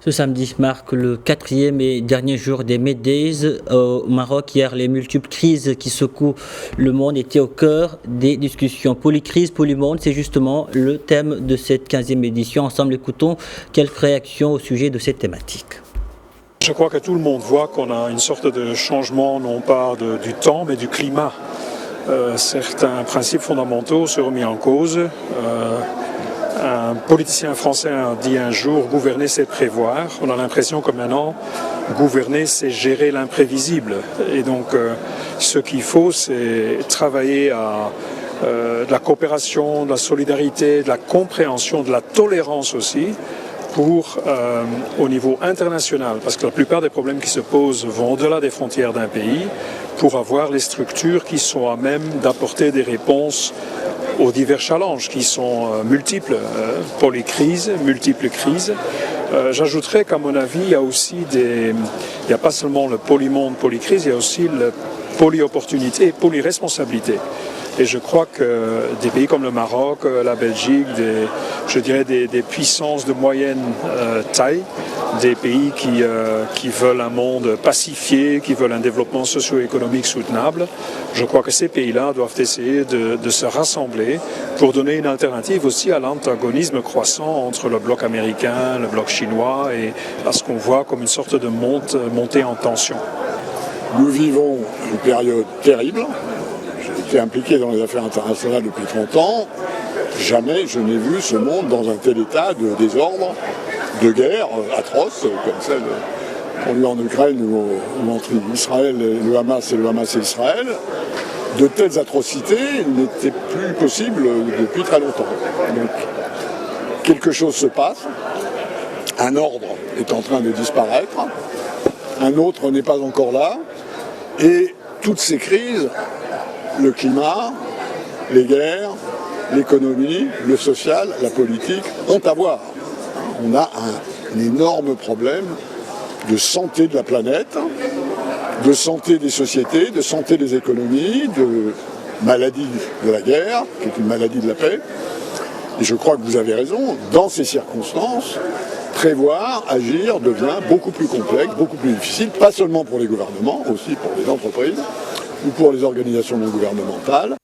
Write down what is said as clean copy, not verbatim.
Ce samedi marque le 4e et dernier jour des May Days au Maroc. Hier, les multiples crises qui secouent le monde étaient au cœur des discussions. Polycrise, polymonde, c'est justement le thème de cette 15e édition. Ensemble, écoutons quelques réactions au sujet de cette thématique. Je crois que tout le monde voit qu'on a une sorte de changement, non pas du temps, mais du climat. Certains principes fondamentaux sont remis en cause. Un politicien français a dit un jour « gouverner, c'est prévoir ». On a l'impression que maintenant, gouverner, c'est gérer l'imprévisible. Et donc, ce qu'il faut, c'est travailler à de la coopération, de la solidarité, de la compréhension, de la tolérance aussi, pour, au niveau international, parce que la plupart des problèmes qui se posent vont au-delà des frontières d'un pays, pour avoir les structures qui sont à même d'apporter des réponses aux divers challenges qui sont multiples, polycrises, multiples crises. J'ajouterais qu'à mon avis, il y a aussi il n'y a pas seulement le polymonde, polycrise, il y a aussi le polyopportunité et polyresponsabilité. Et je crois que des pays comme le Maroc, la Belgique, des puissances de moyenne taille, des pays qui veulent un monde pacifié, qui veulent un développement socio-économique soutenable, je crois que ces pays-là doivent essayer de se rassembler pour donner une alternative aussi à l'antagonisme croissant entre le bloc américain, le bloc chinois et à ce qu'on voit comme une sorte de montée en tension. Nous vivons une période terrible. J'ai été impliqué dans les affaires internationales depuis 30 ans. Jamais je n'ai vu ce monde dans un tel état de désordre, de guerre atroce, comme celle qu'on a eu en Ukraine ou entre Israël et le Hamas et Israël. De telles atrocités n'étaient plus possibles depuis très longtemps. Donc, quelque chose se passe. Un ordre est en train de disparaître. Un autre n'est pas encore là. Et toutes ces crises, le climat, les guerres, l'économie, le social, la politique, ont à voir. On a un énorme problème de santé de la planète, de santé des sociétés, de santé des économies, de maladie de la guerre, qui est une maladie de la paix. Et je crois que vous avez raison, dans ces circonstances, prévoir, agir devient beaucoup plus complexe, beaucoup plus difficile, pas seulement pour les gouvernements, aussi pour les entreprises ou pour les organisations non gouvernementales.